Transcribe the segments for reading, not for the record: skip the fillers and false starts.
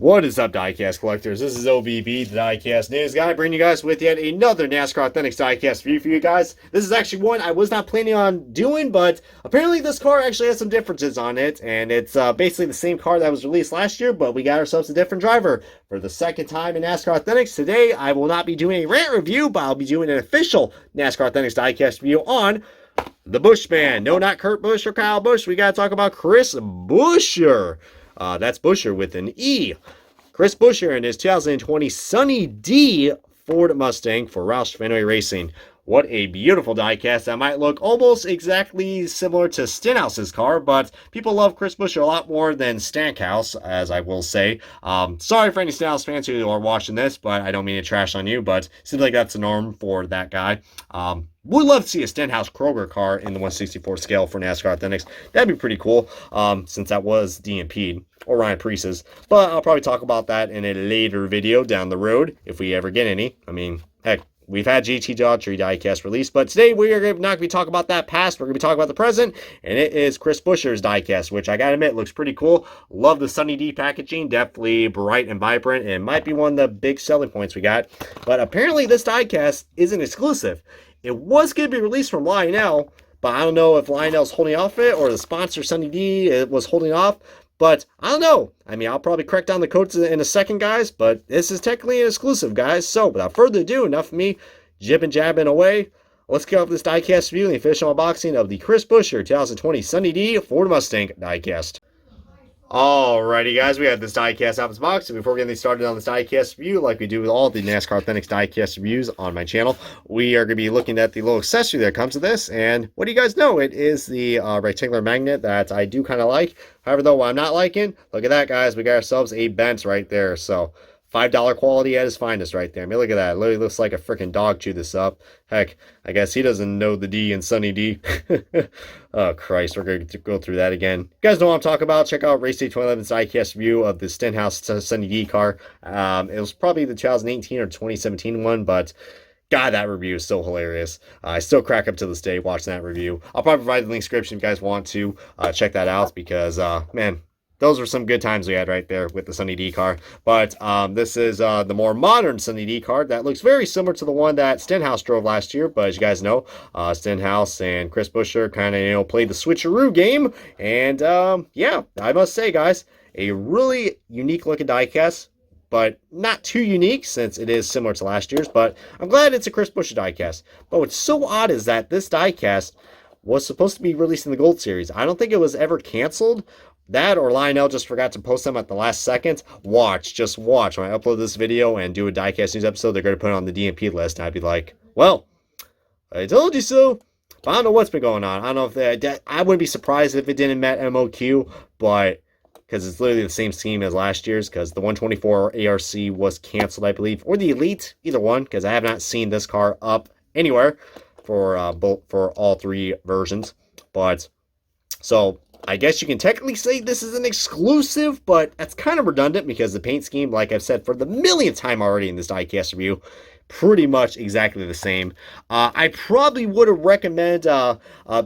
What is up, diecast collectors? This is OBB, the diecast news guy, bringing you guys with yet another NASCAR Authentics diecast review for you guys. This is actually one I was not planning on doing, but apparently this car actually has some differences on it, and it's basically the same car that was released last year, but we got ourselves a different driver for the second time in NASCAR Authentics. Today, I will not be doing a rant review, but I'll be doing an official NASCAR Authentics diecast review on the Bushman. No, not Kurt Busch or Kyle Busch. We got to talk about Chris Buescher. That's Buescher with an E. Chris Buescher in his 2020 SunnyD Ford Mustang for Roush Fenway Racing. What a beautiful diecast that might look almost exactly similar to Stenhouse's car, but people love Chris Buescher a lot more than Stankhouse, as I will say. Sorry for any Stenhouse fans who are watching this, but I don't mean to trash on you, but it seems like that's the norm for that guy. Would love to see a Stenhouse Kroger car in the 1/64 scale for NASCAR Authentics. That'd be pretty cool, since that was DMP'd, or Ryan Preece's. But I'll probably talk about that in a later video down the road, if we ever get any. I mean, heck, we've had GT Daughtry diecast release, but today we are not going to be talking about that past. We're going to be talking about the present, and it is Chris Buescher's diecast, which I got to admit looks pretty cool. Love the SunnyD packaging, definitely bright and vibrant, and might be one of the big selling points we got. But apparently this diecast isn't exclusive. It was going to be released from Lionel, but I don't know if Lionel's holding off it or the sponsor SunnyD was holding off. But I don't know. I mean, I'll probably crack down the codes in a second, guys. But this is technically an exclusive, guys. So without further ado, enough of me jibbing jabbing away. Let's kick off this diecast review and the official unboxing of the Chris Buescher 2020 SunnyD Ford Mustang diecast. Alrighty, guys, we have this diecast out of this box. And before we get started on this diecast review, like we do with all the NASCAR Authentics diecast reviews on my channel, we are going to be looking at the little accessory that comes with this. And what do you guys know? It is the rectangular magnet that I do kind of like. However, though, what I'm not liking, look at that, guys. We got ourselves a bent right there. So $5 quality at its finest right there. I mean, look at that. It literally looks like a freaking dog chewed this up. Heck, I guess he doesn't know the D in SunnyD. Oh, Christ. We're going to go through that again. You guys know what I'm talking about. Check out Race Day 2011's diecast review of the Stenhouse SunnyD car. It was probably the 2018 or 2017 one, but God, that review is so hilarious. I still crack up to this day watching that review. I'll probably provide the link description if you guys want to check that out because, man, those were some good times we had right there with the SunnyD car. But this is the more modern SunnyD car that looks very similar to the one that Stenhouse drove last year. But as you guys know, Stenhouse and Chris Buescher kind of, played the switcheroo game. And yeah, I must say, guys, a really unique looking diecast, but not too unique since it is similar to last year's. But I'm glad it's a Chris Buescher diecast. But what's so odd is that this diecast was supposed to be released in the Gold Series. I don't think it was ever canceled. That or Lionel just forgot to post them at the last second. Just watch. When I upload this video and do a diecast news episode, they're going to put it on the DMP list. And I'd be like, well, I told you so. But I don't know what's been going on. I don't know if I wouldn't be surprised if it didn't met MOQ, but because it's literally the same scheme as last year's, because the 124 ARC was canceled, I believe, or the Elite, either one, because I have not seen this car up anywhere for all three versions. But so I guess you can technically say this is an exclusive, but that's kind of redundant because the paint scheme, like I've said for the millionth time already in this diecast review, pretty much exactly the same. I probably would have recommended, to be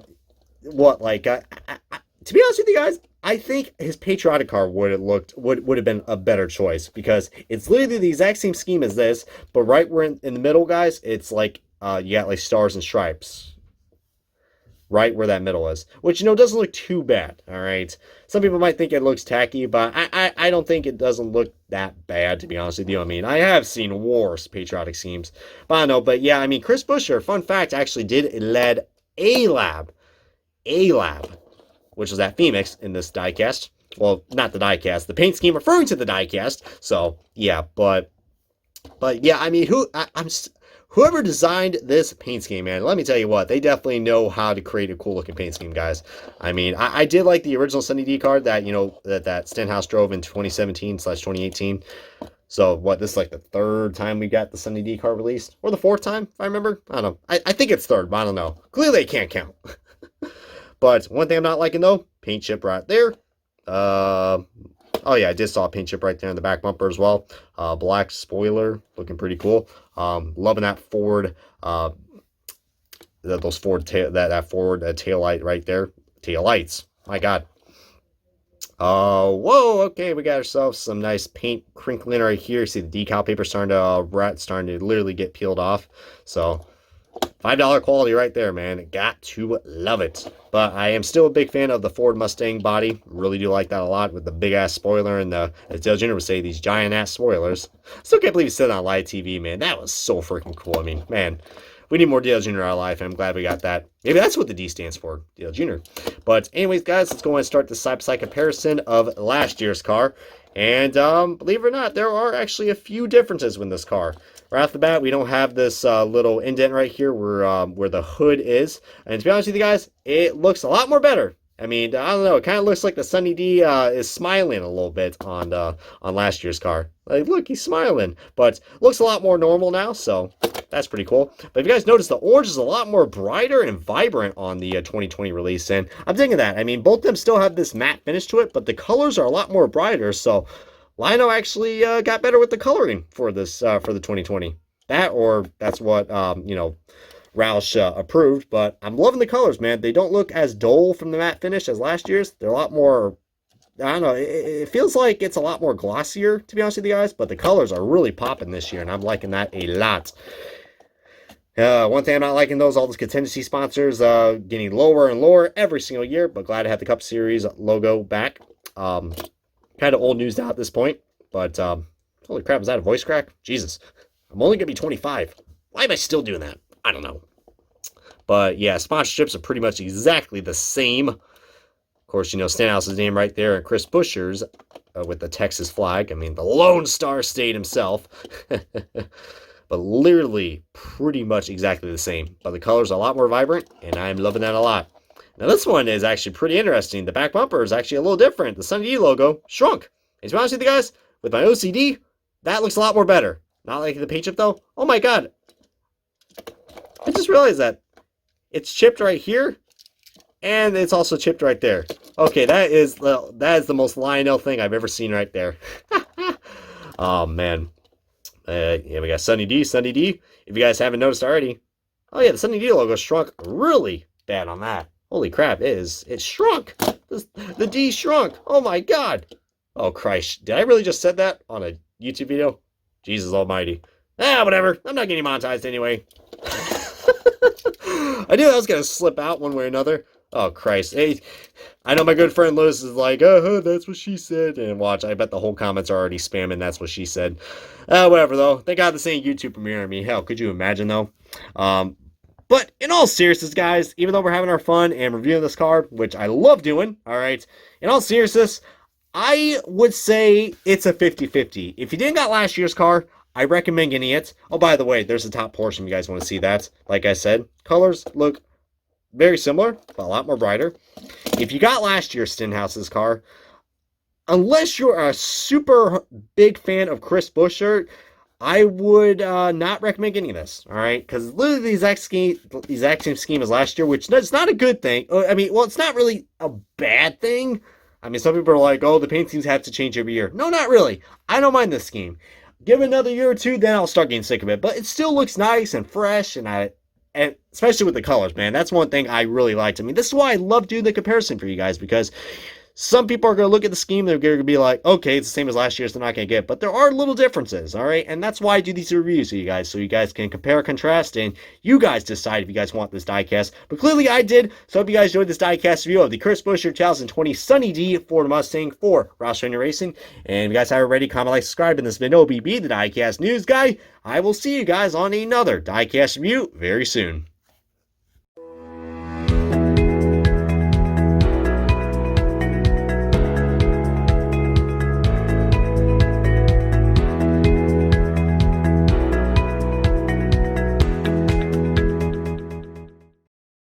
honest with you guys, I think his patriotic car would have been a better choice because it's literally the exact same scheme as this, but right where in the middle, guys, it's like you got like stars and stripes. Right where that middle is, which, doesn't look too bad, all right? Some people might think it looks tacky, but I don't think it doesn't look that bad, to be honest with you. I mean, I have seen worse patriotic schemes, but I don't know. But yeah, I mean, Chris Buescher, fun fact, actually led a lab, which was at Phoenix in this diecast. Well, not the diecast, the paint scheme referring to the diecast. So yeah, but yeah, I mean, whoever designed this paint scheme, man, let me tell you what, they definitely know how to create a cool looking paint scheme, guys. I mean, I did like the original SunnyD card that, that Stenhouse drove in 2017/2018. So what, this is like the third time we got the SunnyD card released, or the fourth time, if I remember. I don't know. I think it's third, but I don't know. Clearly I can't count. But one thing I'm not liking though, paint chip right there. Oh yeah, I did saw a paint chip right there in the back bumper as well. Black spoiler, looking pretty cool. Loving that Ford, those Ford that Ford tail light right there. Tail lights, my God. Whoa, okay, we got ourselves some nice paint crinkling right here. See the decal paper starting to literally get peeled off. So $5 quality right there, man. Got to love it. But I am still a big fan of the Ford Mustang body. Really do like that a lot with the big ass spoiler and the, as Dale Jr. would say, these giant ass spoilers. Still can't believe he said that on live TV, man. That was so freaking cool. I mean, man, we need more Dale Jr. in our life, and I'm glad we got that. Maybe that's what the D stands for, Dale Jr. But anyways, guys, let's go and start the side-by-side comparison of last year's car. And believe it or not, there are actually a few differences with this car. Right off the bat, we don't have this little indent right here where the hood is. And to be honest with you guys, it looks a lot more better. I mean, I don't know. It kind of looks like the SunnyD is smiling a little bit on last year's car. Like, look, he's smiling. But looks a lot more normal now, so that's pretty cool. But if you guys notice, the orange is a lot more brighter and vibrant on the 2020 release. And I'm thinking that. I mean, both of them still have this matte finish to it, but the colors are a lot more brighter. So Lionel actually got better with the coloring for this for the 2020. That's what, Roush approved, but I'm loving the colors, man. They don't look as dull from the matte finish as last year's. They're a lot more, I don't know, it feels like it's a lot more glossier, to be honest with you guys, but the colors are really popping this year, and I'm liking that a lot. One thing I'm not liking, though, is all those contingency sponsors getting lower and lower every single year, but glad to have the Cup Series logo back. Kind of old news now at this point, but holy crap, is that a voice crack? Jesus, I'm only going to be 25. Why am I still doing that? I don't know. But yeah, sponsorships are pretty much exactly the same. Of course, Stenhouse's name right there, and Chris Buescher's with the Texas flag. I mean, the Lone Star State himself. But literally pretty much exactly the same. But the colors are a lot more vibrant, and I'm loving that a lot. Now, this one is actually pretty interesting. The back bumper is actually a little different. The SunnyD logo shrunk. And to be honest with you guys, with my OCD, that looks a lot more better. Not like the paint chip, though. Oh my god. I just realized that it's chipped right here, and it's also chipped right there. Okay, that is the most Lionel thing I've ever seen right there. Oh man, yeah, we got SunnyD. If you guys haven't noticed already, oh yeah, the SunnyD logo shrunk really bad on that. Holy crap, it shrunk. The D shrunk. Oh my god. Oh Christ, did I really just said that on a YouTube video? Jesus Almighty. Whatever. I'm not getting monetized anyway. I knew that was going to slip out one way or another. Oh, Christ. Hey, I know my good friend Lewis is like, that's what she said. And watch, I bet the whole comments are already spamming, that's what she said. Whatever, though. Thank God this ain't YouTube premiere. I mean, hell, could you imagine, though? But in all seriousness, guys, even though we're having our fun and reviewing this car, which I love doing, all right, in all seriousness, I would say it's a 50-50. If you didn't got last year's car, I recommend getting it. Oh, by the way, there's the top portion. You guys want to see that? Like I said, colors look very similar, but a lot more brighter. If you got last year's Stenhouse's car, unless you're a super big fan of Chris Buescher, I would not recommend getting this. All right, because literally the exact same scheme as last year, which is not a good thing. I mean, well, it's not really a bad thing. I mean, some people are like, oh, the paint schemes have to change every year. No, not really. I don't mind this scheme. Give it another year or two, then I'll start getting sick of it. But it still looks nice and fresh, and especially with the colors, man. That's one thing I really liked. I mean, this is why I love doing the comparison for you guys, because some people are going to look at the scheme, they're going to be like, okay, it's the same as last year's, they're not going to get it. But there are little differences, all right? And that's why I do these reviews for you guys, so you guys can compare, contrast, and you guys decide if you guys want this diecast. But clearly I did, so I hope you guys enjoyed this diecast review of the Chris Buescher 2020 SunnyD Ford Mustang for Roush Racing. And if you guys haven't already, comment, like, subscribe, and this has been OBB, the diecast news guy. I will see you guys on another diecast review very soon.